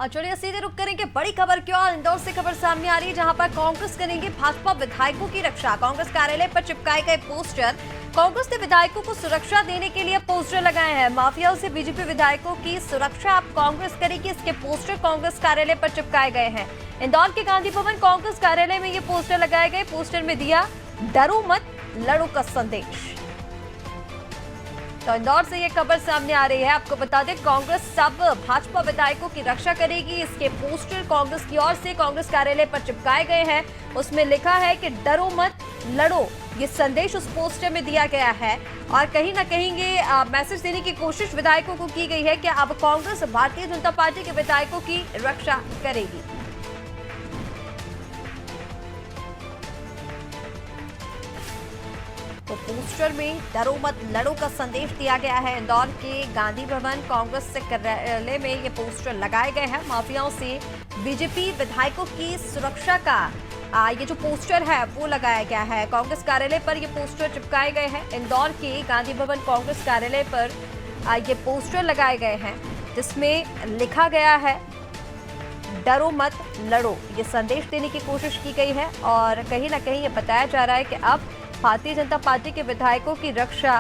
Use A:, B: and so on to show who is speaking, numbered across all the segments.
A: और चलिए सीधे रुक करेंगे बड़ी खबर की ओर। इंदौर से खबर सामने आ रही है जहां पर कांग्रेस करेंगे भाजपा विधायकों की रक्षा। कांग्रेस कार्यालय पर चिपकाए गए पोस्टर। कांग्रेस ने विधायकों को सुरक्षा देने के लिए पोस्टर लगाए हैं। माफियाओं से बीजेपी विधायकों की सुरक्षा अब कांग्रेस करेगी, इसके पोस्टर कांग्रेस कार्यालय पर चिपकाए गए हैं। इंदौर के गांधी भवन कांग्रेस कार्यालय में ये पोस्टर लगाए गए। पोस्टर में दिया डरो मत लड़ो का संदेश। तो इंदौर से ये खबर सामने आ रही है। आपको बता दें कांग्रेस सब भाजपा विधायकों की रक्षा करेगी। इसके पोस्टर कांग्रेस की ओर से कांग्रेस कार्यालय पर चिपकाए गए हैं। उसमें लिखा है कि डरो मत लड़ो, ये संदेश उस पोस्टर में दिया गया है। और कहीं ना कहीं ये मैसेज देने की कोशिश विधायकों को की गई है कि अब कांग्रेस भारतीय जनता पार्टी के विधायकों की रक्षा करेगी। तो पोस्टर में डरो मत लड़ो का संदेश दिया गया है। इंदौर के गांधी भवन कांग्रेस कार्यालय में ये पोस्टर लगाए गए हैं। माफियाओं से बीजेपी विधायकों की सुरक्षा का ये जो पोस्टर है वो लगाया गया है। कांग्रेस कार्यालय पर ये पोस्टर चिपकाए गए हैं। इंदौर के गांधी भवन कांग्रेस कार्यालय पर ये पोस्टर लगाए गए हैं जिसमें लिखा गया है डरो मत लड़ो। ये संदेश देने की कोशिश की गई है और कहीं ना कहीं ये बताया जा रहा है कि अब भारतीय जनता पार्टी के विधायकों की रक्षा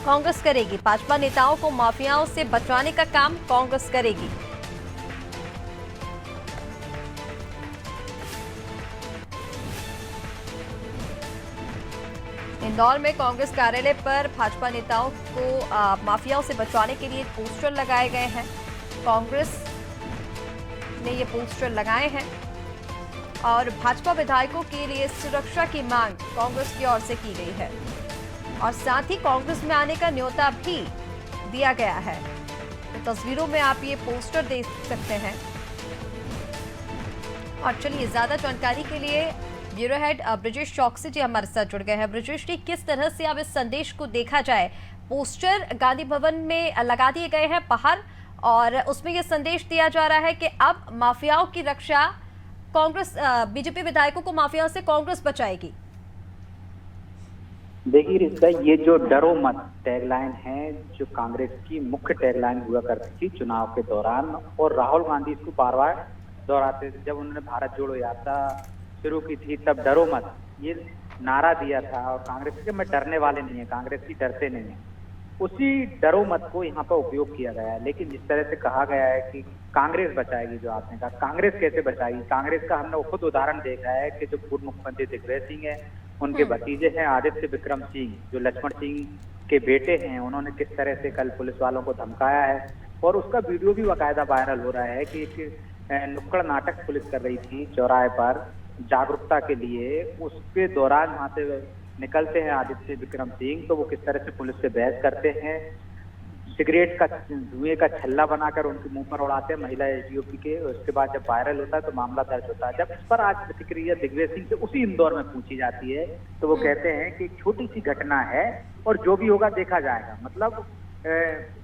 A: कांग्रेस करेगी। भाजपा नेताओं को माफियाओं से बचाने का काम कांग्रेस करेगी। इंदौर में कांग्रेस कार्यालय पर भाजपा नेताओं को माफियाओं से बचाने के लिए पोस्टर लगाए गए हैं। कांग्रेस ने ये पोस्टर लगाए हैं और भाजपा विधायकों के लिए सुरक्षा की मांग कांग्रेस की ओर से की गई है और साथ ही कांग्रेस में आने का न्योता भी दिया गया है। तो तस्वीरों में आप ये पोस्टर देख सकते हैं। और चलिए ज्यादा जानकारी के लिए ब्यूरो हेड ब्रजेश चौकसी जी हमारे साथ जुड़ गए हैं। ब्रजेश जी, किस तरह से अब इस संदेश को देखा जाए? पोस्टर गांधी भवन में लगा दिए गए हैं बाहर और उसमें यह संदेश दिया जा रहा है कि अब माफियाओं की रक्षा कांग्रेस, बीजेपी विधायकों को माफियाओं से कांग्रेस बचाएगी।
B: देखिए रिश्ता, ये जो डरो मत टैगलाइन है जो कांग्रेस की मुख्य टैगलाइन हुआ करती थी चुनाव के दौरान, और राहुल गांधी इसको बार बार दोहराते थे। जब उन्होंने भारत जोड़ो यात्रा शुरू की थी तब डरो मत ये नारा दिया था और कांग्रेस के में डरने वाले नहीं है, कांग्रेस की डरते नहीं है। उसी डरो मत को यहाँ पर उपयोग किया गया है। लेकिन जिस तरह से कहा गया है कि कांग्रेस बचाएगी, जो आपने कहा कांग्रेस कैसे बचाएगी? कांग्रेस का हमने खुद उदाहरण देखा है कि जो पूर्व मुख्यमंत्री दिग्विजय सिंह है, उनके भतीजे हैं आदित्य विक्रम सिंह, जो लक्ष्मण सिंह के बेटे हैं, उन्होंने किस तरह से कल पुलिस वालों को धमकाया है और उसका वीडियो भी बाकायदा वायरल हो रहा है कि एक नुक्कड़ नाटक पुलिस कर रही थी चौराहे पर जागरूकता के लिए। उसके दौरान वहां से निकलते हैं आदित्य विक्रम सिंह, तो वो किस तरह से पुलिस से बहस करते हैं, सिगरेट का धुएं का छल्ला बनाकर उनके मुंह पर उड़ाते हैं महिला एसडीओपी के। उसके बाद जब वायरल होता है तो मामला दर्ज होता है। जब इस पर आज प्रतिक्रिया दिग्विजय सिंह से उसी इंदौर में पूछी जाती है तो वो कहते हैं कि एक छोटी सी घटना है और जो भी होगा देखा जाएगा। मतलब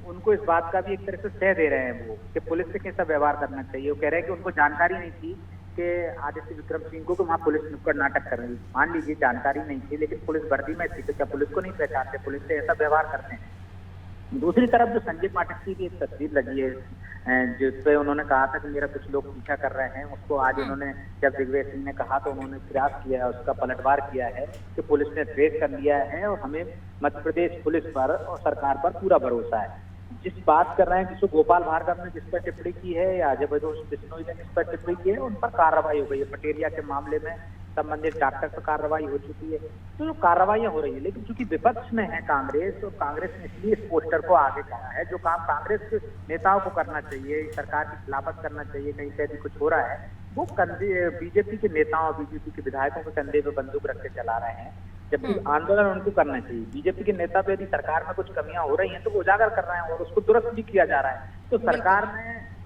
B: उनको इस बात का भी एक तरह से सह दे रहे हैं वो कि पुलिस से कैसा व्यवहार करना चाहिए। वो कह रहे हैं कि उनको जानकारी नहीं थी कि आदित्य विक्रम सिंह को वहाँ पुलिस नुक्कड़ नाटक कर रही। मान लीजिए जानकारी नहीं थी लेकिन पुलिस वर्दी में थी, तो क्या पुलिस को नहीं पहचानते? पुलिस से ऐसा व्यवहार करते हैं। दूसरी तरफ जो संजय पाठक की एक तस्वीर लगी है जिसपे उन्होंने कहा था कि मेरा कुछ लोग पीछा कर रहे हैं, उसको आज उन्होंने जब दिग्विजय सिंह ने कहा तो उन्होंने प्रयास किया है, उसका पलटवार किया है कि पुलिस ने ट्रेस कर लिया है और हमें मध्य प्रदेश पुलिस पर और सरकार पर पूरा भरोसा है। जिस बात कर रहे हैं जिसको गोपाल भार्गव ने जिस पर टिप्पणी की है या अजय बिश्नोई ने जिस पर टिप्पणी की है उन पर कार्रवाई हो गई है। पटेरिया के मामले में संबंधित डॉक्टर पर कार्रवाई हो चुकी है। तो जो कार्रवाइयां हो रही है, लेकिन चूंकि विपक्ष में है कांग्रेस और कांग्रेस ने इसलिए इस पोस्टर को आगे कहा है, जो काम कांग्रेस के नेताओं को करना चाहिए, सरकार की खिलाफत करना चाहिए, कहीं से भी कुछ हो रहा है, वो कंधे बीजेपी के नेताओं बीजेपी के विधायकों के कंधे पे बंदूक रख के चला रहे हैं, जबकि आंदोलन उनको करना चाहिए। बीजेपी के नेता पे यदि सरकार में कुछ कमियां हो रही हैं तो वो उजागर कर रहे हैं और उसको दुरुस्त भी किया जा रहा है। तो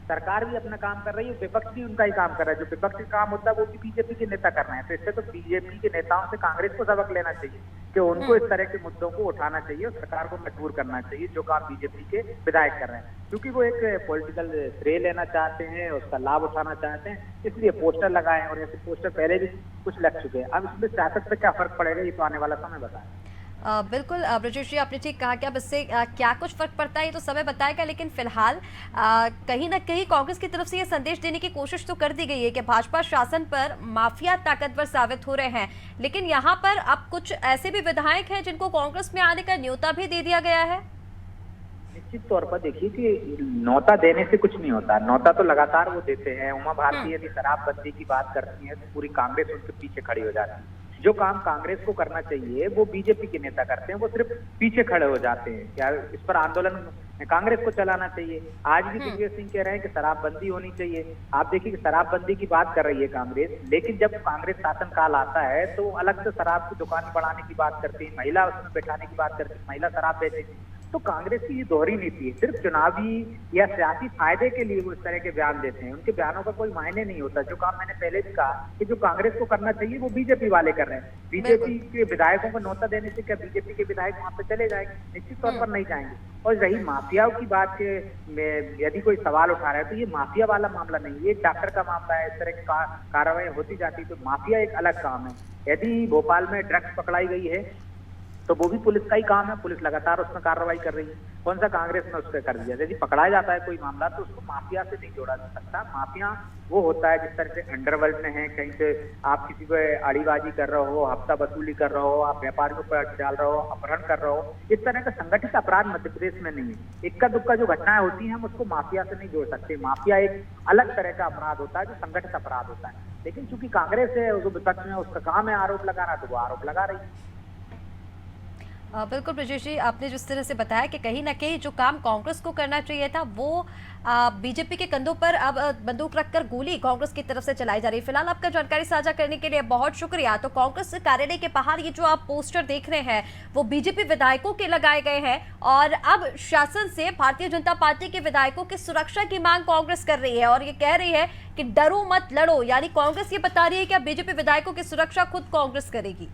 B: सरकार भी अपना काम कर रही है, विपक्ष भी उनका ही काम कर रहा है। जो विपक्ष का काम होता है वो भी बीजेपी के नेता कर रहे हैं। तो इससे तो बीजेपी के नेताओं से कांग्रेस को सबक लेना चाहिए कि उनको इस तरह के मुद्दों को उठाना चाहिए और सरकार को मजबूर करना चाहिए, जो काम बीजेपी के विधायक कर रहे हैं। क्योंकि वो एक पॉलिटिकल श्रेय लेना चाहते हैं, उसका लाभ उठाना चाहते हैं, इसलिए पोस्टर लगाए और ऐसे पोस्टर पहले भी कुछ लग चुके हैं। अब इसमें सियासत पे क्या फर्क पड़ेगा ये तो आने वाला समय बताए।
A: बिल्कुल ब्रजेश जी, आपने ठीक कहा कि अब इससे क्या कुछ फर्क पड़ता है ये तो समय बताएगा, लेकिन फिलहाल कहीं ना कहीं कांग्रेस की तरफ से ये संदेश देने की कोशिश तो कर दी गई है कि भाजपा शासन पर माफिया ताकतवर साबित हो रहे हैं, लेकिन यहाँ पर अब कुछ ऐसे भी विधायक हैं जिनको कांग्रेस में आने का न्योता भी दे दिया गया है।
B: निश्चित तौर पर देखिए कि न्योता देने से कुछ नहीं होता, न्योता तो लगातार वो देते हैं। उमा भारती यदि शराबबंदी की बात करती है तो पूरी कांग्रेस उनके पीछे खड़ी हो जाती है। जो काम कांग्रेस को करना चाहिए वो बीजेपी के नेता करते हैं, वो सिर्फ पीछे खड़े हो जाते हैं। क्या इस पर आंदोलन कांग्रेस को चलाना चाहिए? आज भी दिग्विजय सिंह कह रहे हैं कि शराबबंदी होनी चाहिए। आप देखिए कि शराबबंदी की बात कर रही है कांग्रेस, लेकिन जब कांग्रेस शासनकाल आता है तो अलग से शराब की दुकान बढ़ाने की बात करती है, महिला उसमें बैठाने की बात करती है, महिला शराब बेचेगी। तो कांग्रेस की ये दोहरी नीति है, सिर्फ चुनावी या सियासी फायदे के लिए वो इस तरह के बयान देते हैं। उनके बयानों का कोई मायने नहीं होता। जो काम मैंने पहले भी कहा कि जो कांग्रेस को करना चाहिए वो बीजेपी वाले कर रहे हैं। बीजेपी के विधायकों को न्योता देने से क्या बीजेपी के विधायक वहां पे चले जाएंगे? निश्चित तौर पर नहीं जाएंगे। और रही माफियाओं की बात में यदि कोई सवाल उठा रहा है तो ये माफिया वाला मामला नहीं, ये डॉक्टर का मामला है। इस तरह की कार्रवाई होती जाती है तो माफिया एक अलग काम है। यदि भोपाल में ड्रग्स पकड़ाई गई है तो वो भी पुलिस का ही काम है, पुलिस लगातार उसमें कार्रवाई कर रही है। कौन सा कांग्रेस ने उससे कर दिया? यदि पकड़ाया जाता है कोई मामला तो उसको माफिया से नहीं जोड़ा जा सकता। माफिया वो होता है जिस तरह से अंडरवर्ल्ड में है, कहीं से आप किसी को अड़ीबाजी कर रहे हो, हफ्ता वसूली कर रहे हो, आप व्यापारियों पर डाल रहे हो, अपहरण कर रहे हो। इस तरह का संगठित अपराध मध्य प्रदेश में नहीं है। इक्का दुक्का जो घटनाएं होती हैं हम उसको माफिया से नहीं जोड़ सकते। माफिया एक अलग तरह का अपराध होता है जो संगठित अपराध होता है। लेकिन चूंकि कांग्रेस है, जो विपक्ष में उसका काम है आरोप लगाना, तो वो आरोप लगा रही है।
A: बिल्कुल ब्रजेश जी, आपने जिस तरह से बताया कि कहीं ना कहीं जो काम कांग्रेस को करना चाहिए था वो बीजेपी के कंधों पर अब बंदूक रखकर गोली कांग्रेस की तरफ से चलाई जा रही है। फिलहाल आपका जानकारी साझा करने के लिए बहुत शुक्रिया। तो कांग्रेस कार्यालय के बाहर ये जो आप पोस्टर देख रहे हैं वो बीजेपी विधायकों के लगाए गए हैं और अब शासन से भारतीय जनता पार्टी के विधायकों की सुरक्षा की मांग कांग्रेस कर रही है और ये कह रही है कि डरो मत लड़ो, यानी कांग्रेस ये बता रही है कि अब बीजेपी विधायकों की सुरक्षा खुद कांग्रेस करेगी।